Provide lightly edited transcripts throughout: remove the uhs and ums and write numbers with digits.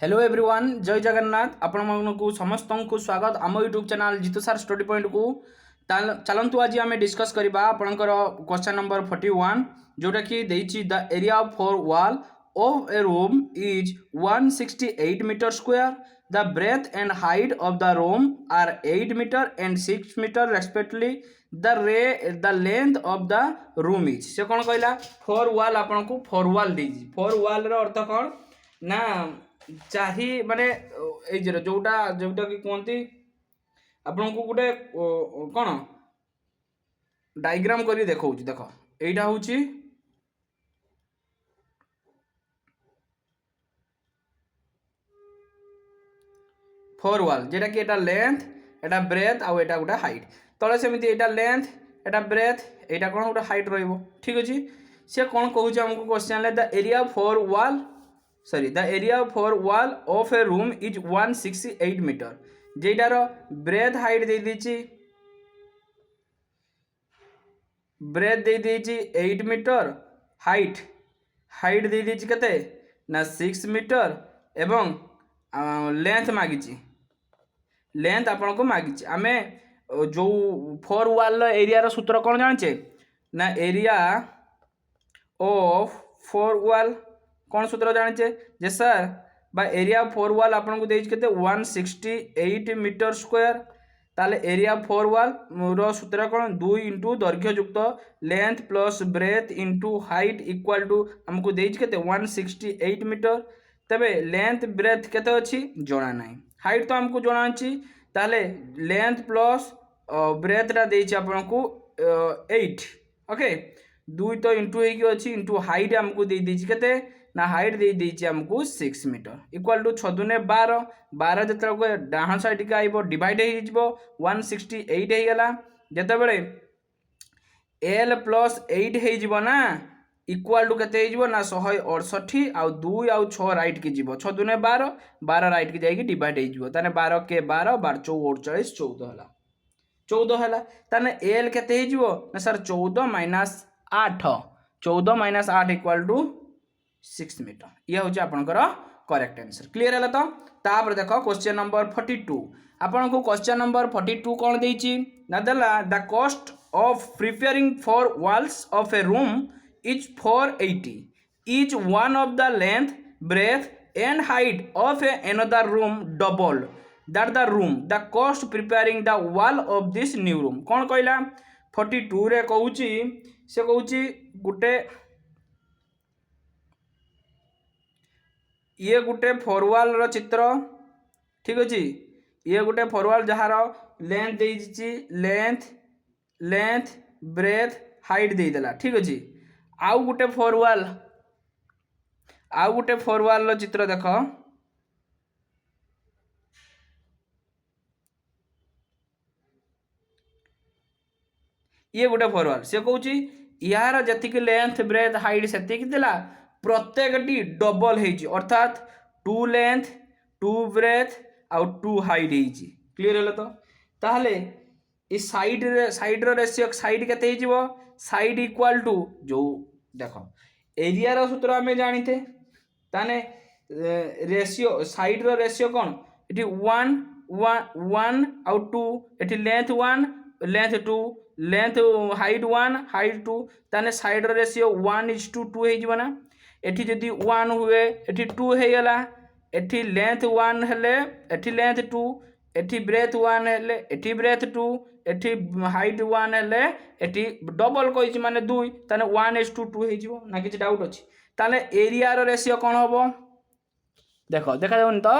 Hello everyone जय जगन्नाथ आपण मानकु समस्त को स्वागत आम यूट्यूब चैनल जीतू सार स्टडी पॉइंट को चलतु आज आम डिस्कस करवा आपणकर क्वेश्चन नंबर 41 जोटा कि देछि the area four wall of a room is 168 metre square the breadth and height of the room are 8 metre and 6 metre respectively the length of the room is से कौन कहला four wall आपन को four wall देछि four wall रो अर्थ कौन ना चाही माने जोटा जोटा कि कहते आपन को गोटे कौन डायग्राम करी देखो देख एटा हूँ फोर वॉल जेटा कि एटा लेंथ एटा ब्रेथ आउ एटा गोटे हाइट तले सेमती एटा लेंथ एटा ब्रेथ एटा कौन गोटे हाइट रहिबो ठीक अछि से कौन कहूँ हमको क्वेश्चन ले the area four wall sorry the area four wall of a room is 168 metre जेटार ब्रेथ हाइट दे दीची ब्रेथ दे दीची 8 मीटर हाइट हाइट दे दीची केते ना 6 मीटर एवं लेंथ मागिची लेंथ आपन को मागिची आमे जो फोर वॉल एरिया रो सूत्र कौन जाने ना एरिया ऑफ फोर वॉल कौन सूत्र जाने जे सर बा एरिया फोर वॉल आपन को देछि केते 168 मीटर स्क्वायर ताले एरिया फोर वॉल रो सूत्र कौन 2 इंटू दैर्घ्य युक्त length plus breadth into height equal to हमको देछि केते 168 मीटर तबे लेंथ ब्रेथ केते अछि जणा नाही हाइट तो हमको जणा अछि ताले लेंथ प्लस ब्रेथ रा देछि आपन को 8 ओके 2 तो इंटू हेकी अछि इंटू हाइट हमको दे देछि केते ना हाइट दे देछि हमको 6 मीटर इक्वल टू 6 दुने 12 12 जतरा डाहां साइड के आइबो डिवाइड हे जिवो 168 हे गेला जते बेले l प्लस 8 हे जिवो ना इक्वल टू केते हे जिवो ना 168 आउ 2 आउ 6 राइट के जिवो 6 दुने 12 12 राइट के जाई डिवाइड हे जिवो ताने 12 के 12 12 44 14 हला 14 हला ताने l केते हे जिवो ना sir 14 minus 8 14 minus 8 equal to 6 metre ये हूँ आपनकर करेक्ट आंसर क्लियर है तो तापर देखो क्वेश्चन नंबर 42 आपन को क्वेश्चन नंबर 42 कौन देछि ना देला the cost of preparing for walls of a room is 480 each one of the length breadth and height of another room double that the room the cost preparing the wall of this new room कौन कहला 42 रे कहूची से कहूची गुटे ये गोटे फोरवाल रो चित्र ठीक अछि ये गोटे फोरवाल जहार लेंथ देछि लेंथ लेंथ ब्रेथ हाइट दे देला ठीक अछि आउ गोटे फोरवाल रो चित्र देखो ये गोटे फोरवाल से कहूची यार जतिक लेंथ ब्रेथ हाइट सेतिक देला प्रत्येकटी डबल हेची अर्थात 2 लेंथ 2 ब्रेथ आउ 2 हाइट हेची क्लियर हला तो ताहले ई साइड रो रेशियो साइड केते हेजिवो साइड इक्वल टू जो देखो एरिया रो सूत्र हमें जानिते ताने रेशियो साइड रो रेशियो कोन एटी 1 1 आउ 2 eighty length 1 length 2 length height 1 height 2 ताने साइड रो रेशियो 1:2 हेजिवो ना एठी जदि 1 हुए एठी 2 हे गला एठी लेंथ 1 हेले एठी लेंथ 2 एठी ब्रेथ 1 हेले एठी ब्रेथ 2 एठी हाइट 1 हेले एठी डबल कहिछि माने 2 ताने 1:2 हे जिवो ना किछि डाउट अछि ताने एरिया रो रेशियो कोन होबो देखो देखा जाउन तो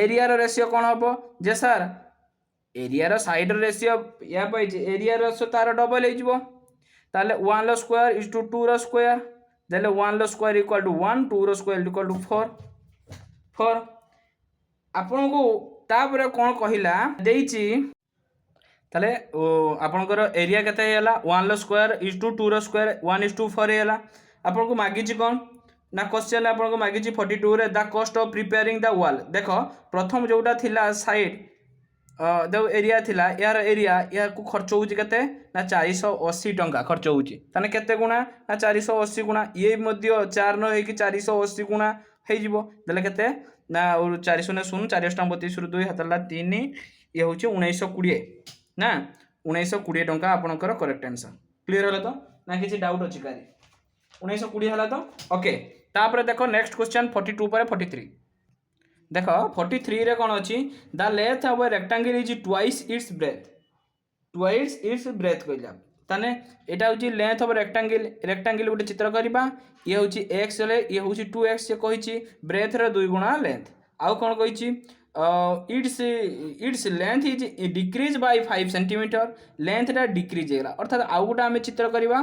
एरिया रो रेशियो कोन होबो जे सर एरिया रो साइड रो रेशियो या पाइछि एरिया रो तार डबल हे जिवो ताले 1 रो स्क्वायर इज टू 2 रो स्क्वायर देले 1 रो स्क्वायर इक्वल टू 1 2 रो स्क्वायर इक्वल टू 4 आपन को तापर कोन कहिला देछि ताले आपनकर एरिया केते हैला 1 रो स्क्वायर इज टू 2 रो स्क्वायर 1:4 हैला आपन को मागिछि कोन ना क्वेश्चन आपन को मागिछि 42 रे the cost of preparing the wall देखो प्रथम जोटा थिला साइड जो एरिया थिला यार एरिया या को खर्च होउची केते ना 480 टंका खर्च होउची ताने केते गुणा ना 480 गुणा ये मध्य 4 न हे कि 480 गुणा ହେଇଯିବ ଦେଲେ କେତେ ନା 4 0 0 4 ଅଷ୍ଟମ 32 2 ହାତଲା 3 ଇଏ ହେଉଛି 1920 ନା 1920 ଟଙ୍କା ଆପଣଙ୍କର କରେକ୍ଟ आंसर क्लियर होला तो ना किसी डाउट अछि कारी 1920 होला तो ओके तापर देखो नेक्स्ट क्वेश्चन 42 पर 43 देखो 43 रे कोन अछि the length of a rectangle is twice its breath कहला ताने एटा होची लेंथ ऑफ रेक्टेंगल गोटे चित्र करबा ये होची x ले ये होची 2x से कहिची ब्रेथ रे 2 गुणा लेंथ आउ कोन कहिची its length is decrease by 5 centimetre length टा डिक्रीज हेला अर्थात आउ गोटा हमें चित्र करबा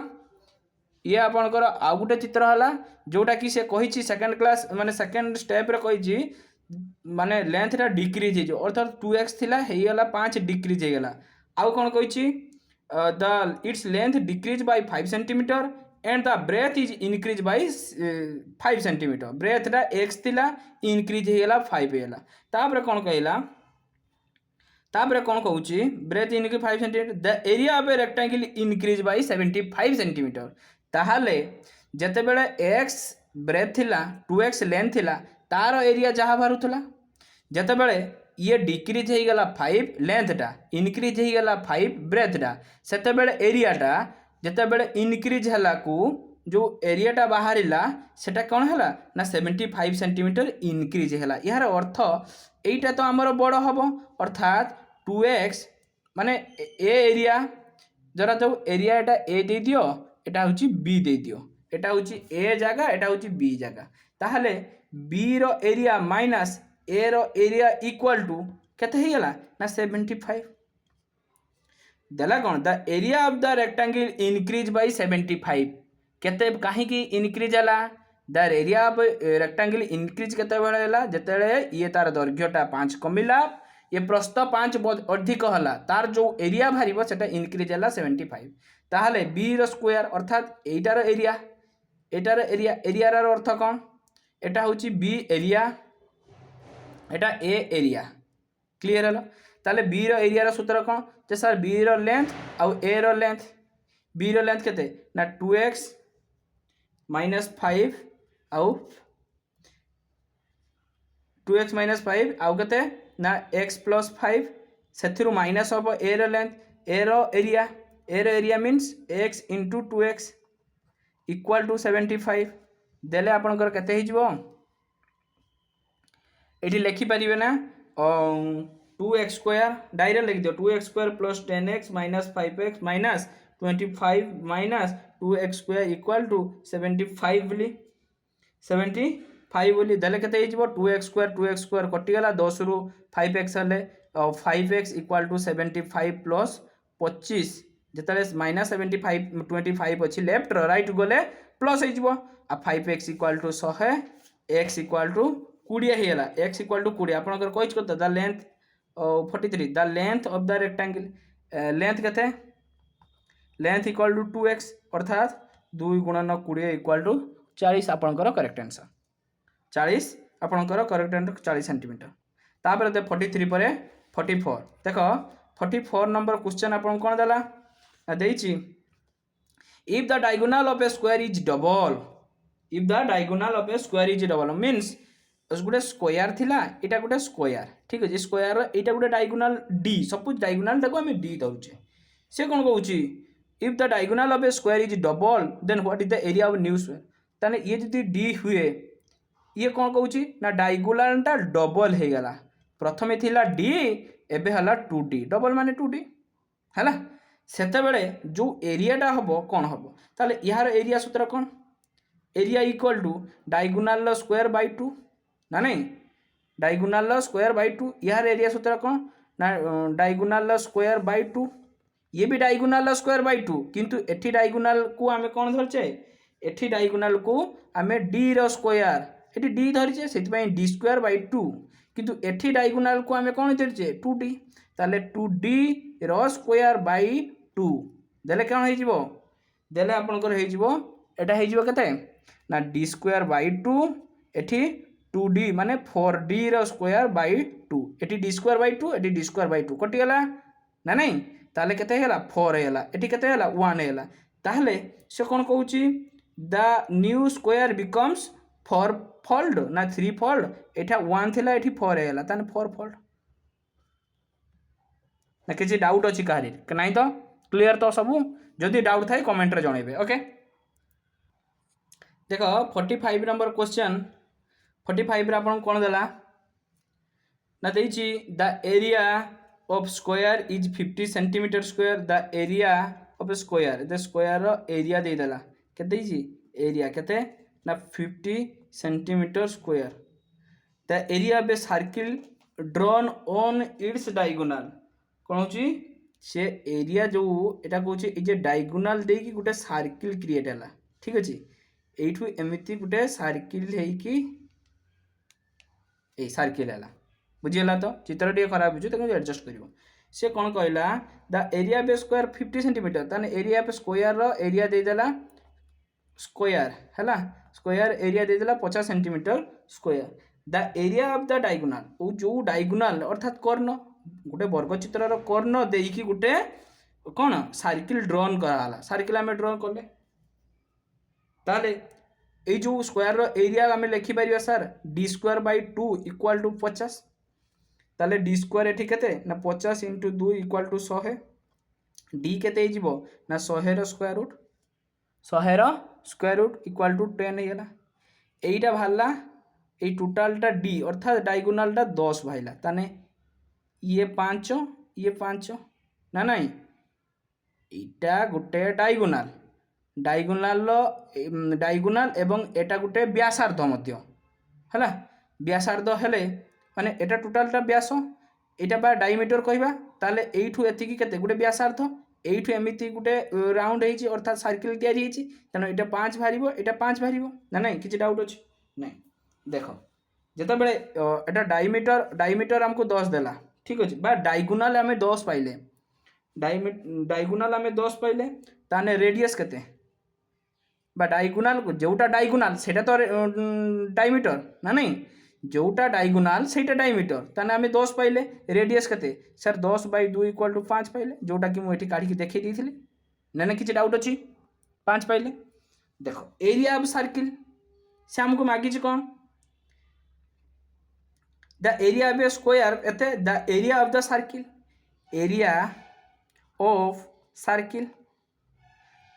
ये आपनकर आउ गोटे चित्र हला जोटा कि से कहिची सेकंड क्लास माने सेकंड स्टेप रे कहिची माने लेंथ टा डिक्रीज हे अर्थात 2x थिला हेयला 5 डिक्रीज हेगला आउ कोन कहिची the its length decreased by 5 centimeter and the breadth is increased by 5 centimeter breadth टा x थिला increase हेला 5 हेला तापर कोन कहला तापर कोन कहूची breadth increase 5 centimeter the area of a rectangle increased by 75 centimeter ताहाले जते बेले x breadth थिला 2x length थिला तार एरिया जहा बारुथला जते बेले ये डिक्रीज हो गला 5 लेंथ टा इनक्रीज हो गला 5 ब्रेथ टा सेते बेले एरिया टा जते बेले इनक्रीज हला को जो एरिया टा बाहरिला सेटा कोन हला ना 75 सेंटीमीटर इनक्रीज हला यार अर्थ एटा तो हमर बड़ हबो अर्थात 2x माने ए एरिया जरा तो एरिया एटा ए दे दियो एटा होची बी दे दियो एटा होची ए जगह एटा होची बी जगह ताहले बी रो एरिया माइनस ए रो एरिया इक्वल टू केते ही गला ना 75 देला कोन the area of the rectangle increase by 75 केते काहे की इंक्रीज हला the area of rectangle increase केते बेला हला जतेले ये तार दैर्घ्यटा 5 कमिला ये प्रस्थ 5 अधिक हला तार जो एरिया भारिबो सेटा इंक्रीज हला 75 ताहले बी रो स्क्वायर अर्थात एटार एरिया एरिया रो अर्थ कोन एटा होची बी एरिया एटा ए एरिया क्लियर हला ताले बी रो एरिया रो सूत्र कोन जे सर बी रो लेंथ आउ ए रो लेंथ बी रो लेंथ केते ना 2x - 5 आउ 2x - 5 आउ केते ना x + 5 सेथिरु माइनस हो ए रो लेंथ ए रो एरिया मींस x * 2x = 75 देले आपन कर केते ही जिवो एठी लिखि परिबे ना 2x स्क्वायर डायरेक्ट लिख दियो 2x square plus 10x minus 5x minus 25 minus 2x square equal to 75 बोली 75 बोली देले केते ही जिवो 2x स्क्वायर कटि गला 10 रु 5x हले 5x इक्वल टू 75 प्लस 25 जतले माइनस 75 25 अछि लेफ्ट राइट गले प्लस हो जिवो आ 5x equal to 100 x equal to 20 हेला x इक्वल टू 20 आपनकर कहिच करता the length 43 the length of the rectangle length केते लेंथ इक्वल टू 2x अर्थात 2 × 9 20 इक्वल टू 40 आपनकर करेक्ट आंसर 40 आपनकर करेक्ट आंसर 40 सेंटीमीटर तापर दे 43 परे 44 देखो 44 नंबर क्वेश्चन आपन कोन देला देइची if the diagonal of a square is double means गोटे स्क्वायर थिला एटा गोटे स्क्वायर ठीक अछि स्क्वायर एटा गोटे डायगोनल डी सपोज डायगोनल देखो हम डी दउचे से कोन कहउची if the diagonal of a square is double then what is the area of new square ताने ये जदी डी हुए ये कोन कहउची ना डायगोनल टा डबल हे गला प्रथमे थिला डी एबे हला 2d डबल माने 2d हला सेते बेले जो एरिया टा हबो कोन हबो ताले यार एरिया सूत्र कोन area equal to diagonal square by 2 ना नहीं डायगोनल स्क्वायर बाय 2 यार एरिया सूत्र कोन ना डायगोनल स्क्वायर बाय 2 ये भी डायगोनल स्क्वायर बाय 2 किंतु एठी डायगोनल को हमें कोन धरचे एठी डायगोनल को हमें डी रो स्क्वायर एठी डी धरचे सेति पई डी स्क्वायर बाय 2 किंतु एठी डायगोनल को हमें कोन धरचे 2d ताले 2d रो स्क्वायर बाय 2 देले कोन हे जिवो देले आपन कर हे जिवो एटा हे जिवो केते ना डी स्क्वायर बाय 2 एठी 2d माने 4d रो स्क्वायर बाय 2 एठी डी स्क्वायर बाय 2 एठी डी स्क्वायर बाय 2 कटि गला ना नहीं ताले केते हेला 4 हेला एठी केते हेला 1 हेला ताहले से कोन कहउची the new square becomes fold ना 3 फोल्ड एटा 1 थिला एठी 4 हेला ताने 4 फोल्ड ना किसी डाउट अच्छी कहारी नहीं तो क्लियर तो सब जदि डाउट थाए कमेंट रे जणेबे ओके देखो 45 नंबर क्वेश्चन 45 रे आपन कोन देला ना देछि the area of square is 50 centimetre square the area of square the square रो एरिया दे देला केते देछि एरिया केते ना 50 centimetre square the area of a circle drawn on its diagonal कौन होची से एरिया जो एटा कहूँ ये डायगोनल देकी गोटे सर्किल क्रिएट है ठीक अच्छे यू एमती गोटे सर्किल सर्किल है बुझीगला तो चित्र टे खराब हो एडजस्ट कर सी कौन कहला the area of square 50 centimetre ताने एरिया ऑफ स्क्वायर रो एरिया देदेला स्क्वायर है स्क्वायर एरिया देदेला 50 centimetre square the area of the diagonal जो डायगोनल अर्थात कर्ण गोटे वर्गचित्र कर्ण देकी गोटे कौन सर्किल ड्रॉन कराला सर्किल आम ड्रॉ कले ताले ये जो स्क्वायर एरिया आम लिखिपर सर D square by 2 equal to 50 ताले डी स्क्वायर एठी केते ना 50 इंटू 2 इक्वाल टू 100 डी केते हो ना 100 square root 100 square root equal to 10 होगा यहीटा बाहरला ये टोटालटा डी अर्थात डायगोनालटा 10 बाहला ताने ये 5 ना नहीं इटा गोटे डायगोनाल डायगोनाल एवं एटा गोटे व्यासार्ध मध्य है व्यासार्ध हेले माने एटा टोटालटा व्यास एटा बा डायमीटर कहबा ताले एठू एतिकी केते गोटे व्यासार्ध एठू एमिति गोटे राउंड हेची अर्थात सर्किल तयारी हेची तनो एटा 5 भारिबो एटा 5 भारिबो ना नहीं किछि डाउट अछि नहीं देखो जेते बेले एटा डायमीटर हमको 10 देला ठीक अच्छे बा डायगोनाल आम 10 पाइले डायगोनाल आम 10 पाइले ताने रेडियस केते बा डायगोनाल जोटा डायगोनाल सेटा तो डायमीटर ना नहीं जोटा डायगोनाल सेटा डायमीटर ताने आम 10 पाइले रेडियस केते सर 10 बाई 2 इक्वल टू 5 पाइले जोटा कि मुझे काढ़ी देखी देथिली ना किसी डाउट अच्छी 5 पाइले देखो एरिया ऑफ सर्किल से हमको मागी कौन the area of a square एते the area of the circle area of circle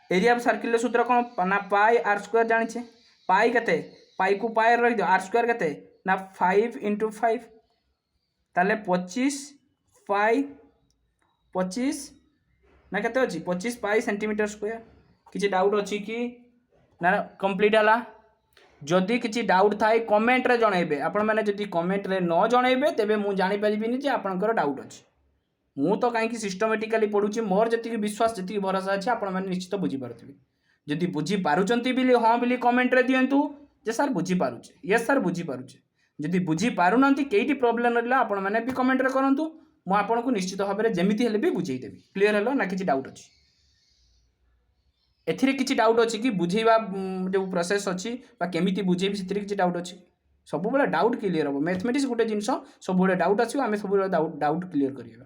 area of circle सूत्र कौन ना पाई आर स्क्वायर जानी पाई केते पाई को पाई रख दो आर स्क्वायर केते ना 5 इंटू 5 ताले 25 पाई 25 ना केते अच्छी 25 पाई सेंटीमीटर स्क्वायर किसी डाउट अच्छी कि ना कंप्लीट है जदि किसी डाउट थाए कमेंट रे जणेबे आपण माने जदि कमेंट रे न जणेबे तेबे मु जानि परिबिनी जे आपनकर डाउट अछि मु तो काई कि सिस्टमैटिकली पढुची मोर जति विश्वास जति भरोसा अछि आपण माने निश्चित बुझी पारथिबे जदि बुझी पारुचंती बिली हां बिली कमेंट रे दियंतु जे सर बुझी पारुचे यस सर बुझी पारुचे जदि बुझी पारुनंती केइटी प्रॉब्लम रहला आपण माने भी कमेंट रे करंतु मु आपण को निश्चित भाबरे जेमिति हेले भी बुझेई देबी क्लियर हेलो ना किछि डाउट अछि एथिरे किछि डाउट अछि कि बुझेबा जो प्रोसेस अछि बा केमिति बुझेबी सेथिरे किछि डाउट अछि सब बेले डाउट क्लियर हो मैथमेटिक्स गोटे जिनस सब बेले डाउट अछि आमे सब बेले डाउट क्लियर करियबा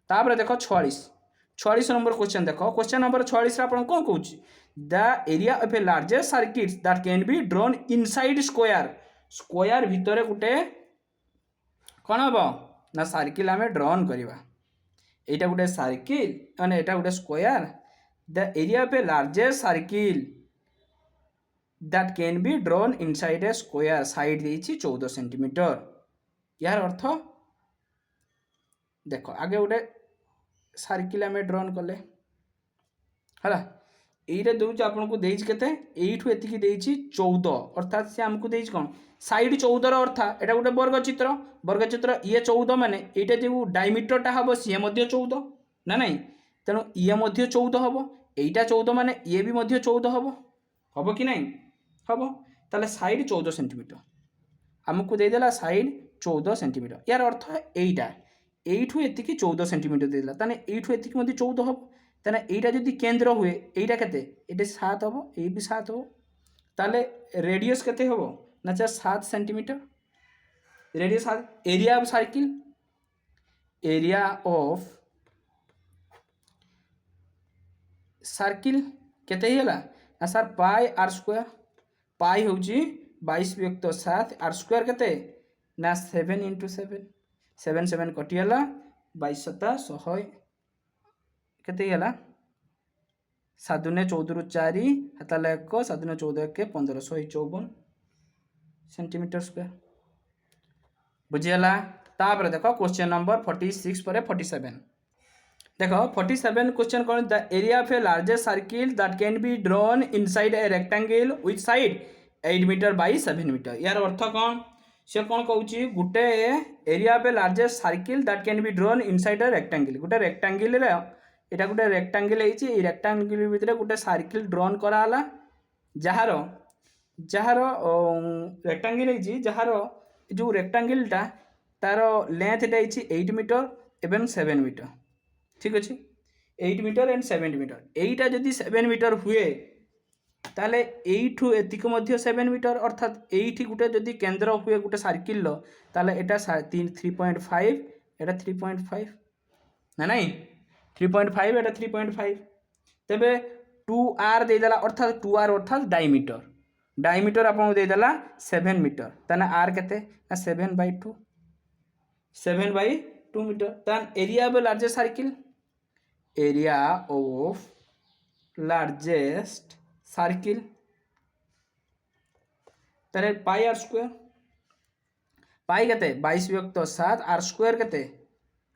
तापर देखो 46 नंबर क्वेश्चन देखो क्वेश्चन नंबर 46 रे आपण कोन कहूछि the area of a largest circuit that can be drawn inside square भितरे गोटे कोन हबो ना सर्किल आमे ड्रॉन करिबा एटा गोटे सर्किल माने एटा गोटे square the area of a largest circle that can be drawn inside a square side देछि 14 सेंटीमीटर यार अर्थ देखो आगे गोटे सर्किल आम ड्रॉन कले है यहीटा दूसरे आपन को देछि केते एठू एतिकी देछि 14 अर्थात से हमको देछि कोन साइड 14 रो अर्थ एटा गोटे वर्गचित्र ये 14 माने एटा जो डायमीटरटा हबो सी मध्ये 14 ना नहीं तेणु ये मध्य 14 हम यहीटा 14 माने ये भी मध्य 14 हम कि नहीं हम ताले साइड 14 सेंटीमीटर आमको देदेला साइड 14 सेंटीमीटर यार अर्थ यहीटा एठू एतिकी 14 सेंटीमीटर देदेला ताने एठू एतिकी मध्य 14 हम ताने एटा जदि केंद्र हुए एटा केते एटा 7 हम ए भी 7 हम ताले रेडियस केते हम ना 7 centimetre radius area of circle area of circle केते हिला ना sir pi r square pi होची 22 वियुक्त 7 आर स्क्वायर केते ना 7 इंटू 7 7 7 कटिगला 22 सता 100 केते गला 7 दुने 14 रु 4 हाताला 1 7 दुने 14 के 1554 सेंटीमीटर स्क्वायर बुझीगला। तापर देखो क्वेश्चन नंबर 46 पर 47 देखो 47 क्वेश्चन कौन the area of a largest circle that can be drawn inside a rectangle with side 8 metre by 7 metre यार अर्थ कौन से कौन कहूँ गोटे area of a largest circle that can be drawn inside a rectangle गोटे rectangle यहाँ गोटे रेक्टेंगल है रेक्टेंगल भितर गोटे सर्किल ड्रॉन कराला जार जार रेक्टेंगल है जार जो रेक्टेंगलटा तार लेंथटा है 8 मीटर एवं 7 मीटर ठीक अच्छे 8 मीटर एंड 7 मीटर यहीटा जदि 7 मीटर हुए ताले एठू एतिक मध्य 7 मीटर अर्थात एठी गोटे जदि केंद्र हुए गोटे सर्किल ताले एटा 3.5 एटा 3.5 ना नहीं 3.5 एटा 3.5 तेबे 2r देदेला अर्थात 2r अर्थात डायमीटर आपन देदेला 7 मीटर ताने r केते ना 7/2 7/2 मीटर तान area of largest circle area of largest circle तारे पाई आर स्क्वायर पाई केते 22 वियुक्त 7 आर स्क्वायर केते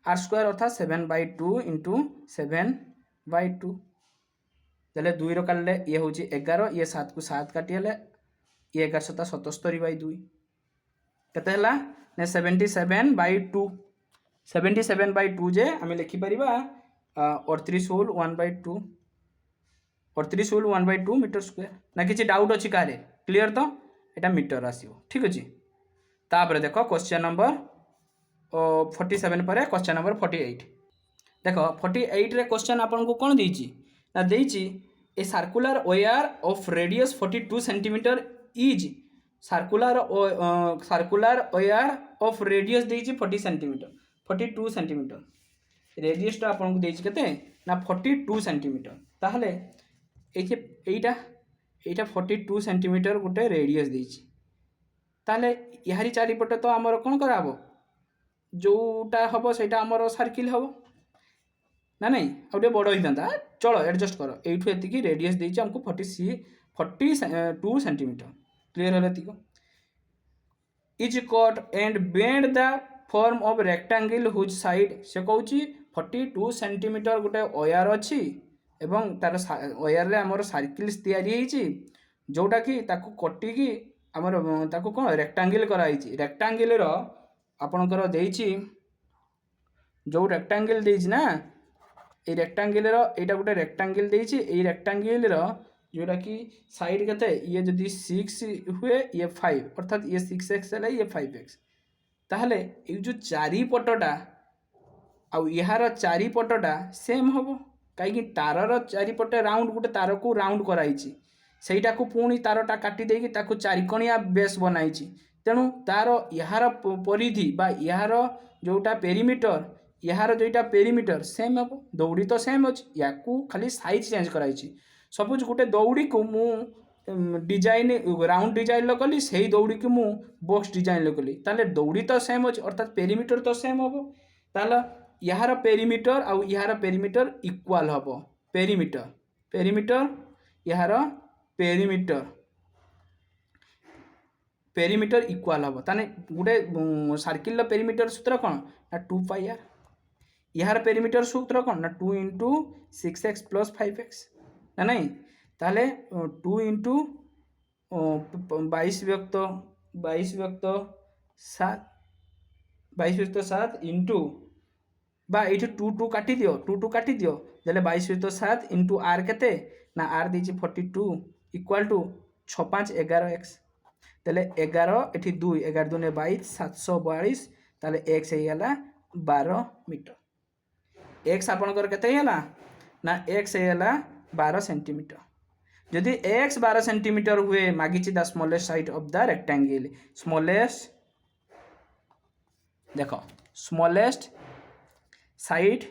आर स्क्वायर अर्थात 7/2 इंटू 7/2 तेले 2 रो काटले ये होची 11 ये 7 को 7 काटिले ये 11 सता 77/2 केते हला ने 77/2 77/2 जे आमे लिखि परिबा 38 होल 1/2 38 होल 1/2 मीटर स्क्वायर ना किसी डाउट अच्छी कारे क्लियर तो यहाँ मीटर आसो ठीक अच्छे। तापर देख क्वेश्चन नंबर 47 पर क्वेश्चन नंबर 48 देख 48 रे क्वेश्चन आपन को कौन देछि ना देछि a circular wire of radius 42 centimetre is circular wire of radius देछि 40 सेंटीमीटर 42 सेंटीमीटर रेडियस टा आपन को देछि केते ना 42 सेंटीमीटर ताहले एटा 42 सेंटीमीटर गोटे रेडियस देछि ताले यारी चारिपटे तो आमर कौन कराबो जोटा हम सेटा आमर सर्किल हम ना नहीं आउटे बड़ होता चलो एडजस्ट कर एठू एतिकी रेडियस देछि हमको 42 सेंटीमीटर क्लियर है एतिको is cut and bend the form of rectangle whose side से कहूँ 42 सेंटीमीटर गोटे वायर अच्छी एवं तार वायर रे हमर सर्किल तैयारी जोटा कि ताकू कटिकी आमर ताकू कौन रेक्टेंगल कराई रेक्टेंगल रो आपणकर देछि जो रेक्टेंगल देछि ना ये रेक्टेंगल रो एटा गोटे रेक्टेंगल देछि ए रेक्टेंगल रो जोटा कि साइड केते ये जदि 6 हुए ये 5 अर्थात ये 6x है ये 5x ताहले ये जो चारिपटटा आ यार चारिपटटा सेम हम कहीं तारर चारिपटे राउंड गोटे तार को राउंड कराई सेटा को पुणी तारटा काटी देकी ताकू चारिकोणिया बेस बनाई तेणु तार यार परिधि बा यार जोटा पेरीमीटर यार जोटा पेरीमीटर सेम हम दौड़ी तो सेम अच्छे या खाली साइज चेंज कराई सपोज गोटे दौड़ी को मु डिजाइन राउंड डिजाइन कली से दौड़ी को मु बॉक्स डिजाइन कली ताले दौड़ी तो सेम अच्छे अर्थात पेरीमीटर तो सेम हम ताले यार पेरीमीटर आउ यार पेरीमीटर इक्वाल हम पेरीमीटर यार पेरीमीटर इक्वाल हम ताने गोटे सर्किल पेरीमीटर सूत्र कौन ना 2πr यार पेरीमीटर सूत्र कौन ना 2 इंटू 6x प्लस 5x ना नहीं ताले 2 इंटू 22 वियुक्त 7 इंटू बा ये 2 काटी दियो जले 22 वियुक्त 7 इंटू आर केते ना आर देछि 42 इक्वाल टू 6 5 11x ताले 11 एठी 2 11 2 22 742 ताले x हे गला 12 मीटर x आपनकर केते होला ना x हे गला 12 सेंटीमीटर जदि x 12 सेंटीमीटर हुए मागिछि the smallest side of the rectangle smallest देखो स्मॉलेस्ट साइड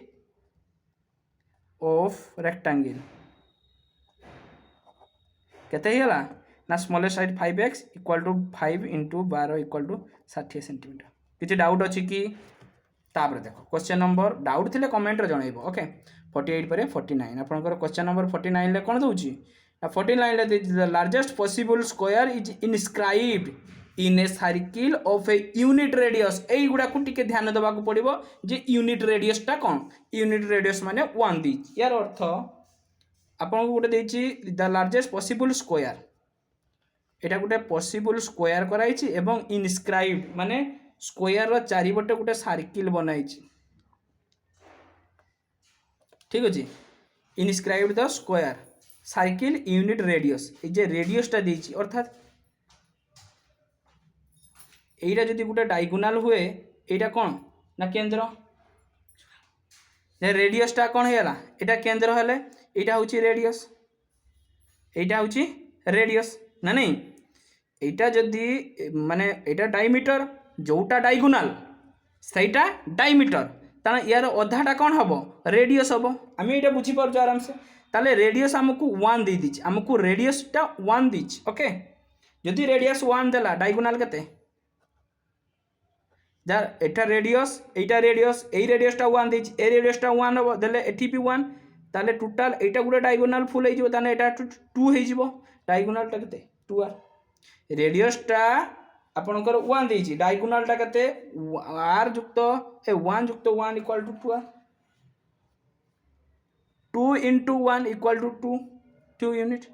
ऑफ रेक्टेंगल केते होला ना smallest side 5x equal to 5 into 12 equal to 60 centimetre किसी डाउट अच्छी कि तापर देख क्वेश्चन नंबर डाउट थे कमेंट जन ओके 48 पर 49 आपंकर क्वेश्चन नंबर 49 कौन दूसरी 49 the largest possible square is inscribed in A circle of a unit radius युवा को टिके ध्यान देवा पड़ो जे यूनिट रेडियसटा कौन यूनिट रेडियस माने 1 दी यार अर्थ आपन को गोटे देछि द लार्जेस्ट पॉसिबल स्क्वायर एटा गोटे पॉसिबल स्क्वायर कराइछि एवं इनस्क्राइब्ड माने स्क्वायर रो चारिपटे गोटे सर्किल बनाइछि ठीक अछि inscribed the square circle unit radius ए जे रेडियसटा देछि अर्थात एटा जदि गोटे डायगोनाल हुए एटा कौन ना केंद्र रेडियसटा कौन होगा एटा केंद्र हेले एटा होची रेडियस एटा होची रेडियस ना नहीं एटा जदि माने एटा डायमीटर जोटा डायगोनाल सेटा डायमीटर ताना यार अधाटा कौन हम रेडियस हम आम ये बुझी पार्छ आराम से ताले रेडियस आमको 1 दे दीची आमको रेडियसटा 1 दीची ओके जदि रेडियस 1 देला डायगोनाल केते जार एटा रेडियस एटा रेडियस ए रेडियसटा 1 देची ए रेडियसटा 1 हम देले एठी भी 1 ताले टोटल एटा गुडे डायगोनाल फुल हे जिवो ताने एटा 2 हे जिवो डायगोनालटा केते 2r रेडियसटा आपनकर 1 देची डायगोनालटा केते r युक्त ए 1 युक्त 1 equal to 2r 2 into 1 equal to 2 unit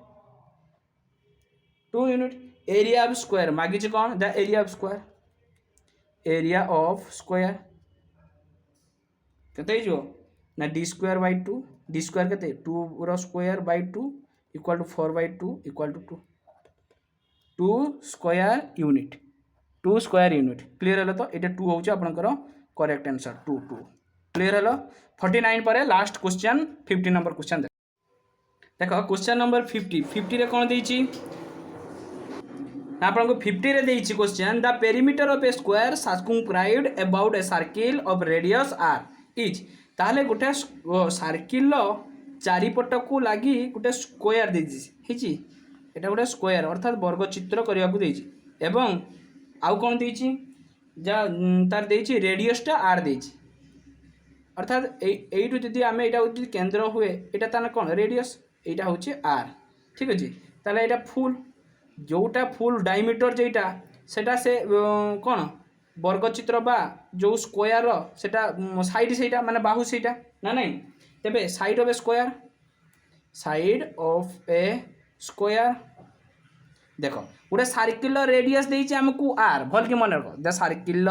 2 unit area of square मागिच कौन द एरिया ऑफ स्क्वायर केते जो ना d square by 2 d square केते 2 रो square by 2 equal to 4 by 2 equal to 2 square unit clear हलो तो एटा 2 होउछ आपनकर करेक्ट आंसर 2 क्लियर हलो 49 पर लास्ट क्वेश्चन 50 नंबर क्वेश्चन देखो क्वेश्चन नंबर 50 रे कौन देछि आपन को 50 रे देछि question the perimeter of a square circumscribed about a circle of radius r is ताले गोटे सर्किल चारिपट को लागि गोटे स्क्वायर देछि हिची एटा गोटे स्क्वायर अर्थात वर्ग चित्र करिया को देछि एवं आउ कौन देछि जा तार देछि रेडियसटा r देछि अर्थात एइटु जदि आमे एटा जदि केंद्र हुए एटा ताना कोन रेडियस एटा होची r ठीक अछि ताले एटा फुल जोटा फुल डायमीटर जेटा सेटा से कोन वर्ग चित्र बा जो स्क्वायर सेटा साइड सेटा माने बाहु सेटा ना नहीं तबे साइड ऑफ ए स्क्वायर देखो गोटे सर्किल रेडियस देछि हमकु r भल के मन रखो द सर्किल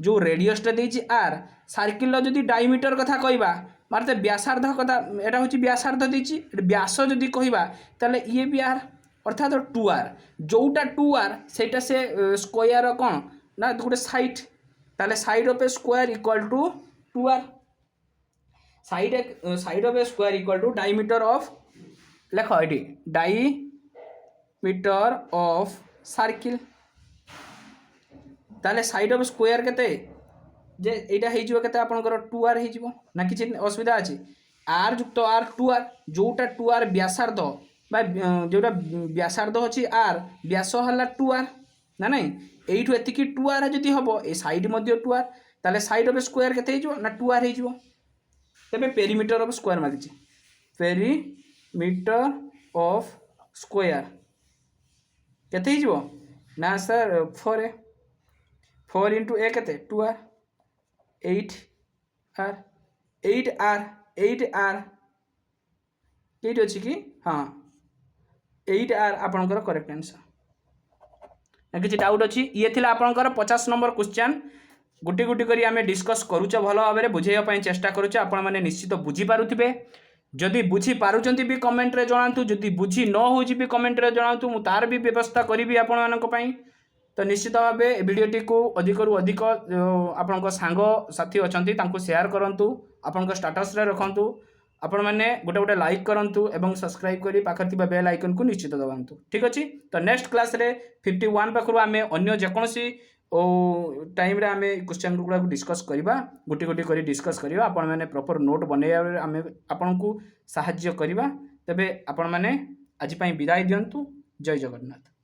जो रेडियसटा देछि r सर्किल जदि डायमीटर कथा कहबा मारते व्यासार्ध कथा एटा होछि व्यासार्ध देछि व्यास जदि कहबा ताले ये भी r अर्थात 2r जोटा 2r सेटा से स्क्वायर कोन ना गोटे साइड ताले side of a square equal to 2r side of a square equal to diameter of लेखो एटी डायमीटर ऑफ सर्किल ताले साइड ऑफ स्क्वायर केते जे एटा हे जिवो केते आपनकर 2r हे जिवो ना किछि असुविधा अछि r युक्त r 2r जोटा 2r व्यासार्ध बा जोटा व्यासार्ध अछि r व्यास हला 2r ना नहीं एइठु एतिकी 2r जदि हबो ए साइड मध्ये 2r ताले साइड ऑफ स्क्वायर केते हे जिवो ना 2r हे जिवो तबे पेरीमीटर ऑफ स्क्वायर मागिछि पेरीमीटर ऑफ स्क्वायर केते हे जिवो ना सर 4 into a केते 2r 8r 8r केट अछि कि हां 8r आपनकर करेक्ट आंसर ना किछि डाउट अछि ये थिला आपनकर 50 नंबर क्वेश्चन गुटी गुटी करी आमे डिस्कस करूछ भलो भाबरे बुझेया पई चेष्टा करूछ आपण माने निश्चित बुझी पारुथिबे जदि बुझी पारुचंती भी कमेंट रे जणांतु जदि बुझी न होजी भी कमेंट रे जणांतु मु तार भी व्यवस्था करिवि आपण मानक पई तो निश्चित भाव वीडियोटी को अधिक रु अधिक आपण सांग साथी अच्छा तांको शेयर करंतु आपण स्टाटस रे रखंतु आपण मैंने गोटे गोटे लाइक करंतु एवं सब्सक्राइब करी पाखर थिबा बेल आइकन को निश्चित दबांतु ठीक अछि तो नेक्स्ट क्लास रे 51 पाखरु आमे अन्य जेकोसी टाइम रे आमे क्वेश्चन गुडा को डिस्कस करबा गोटी गोटी करी डिस्कस करबा आपण मैंने प्रॉपर नोट बनेया आमे आपण को सहाय्य करबा तबे आपण मैंने आज पई विदाई दियंतु जय जगन्नाथ।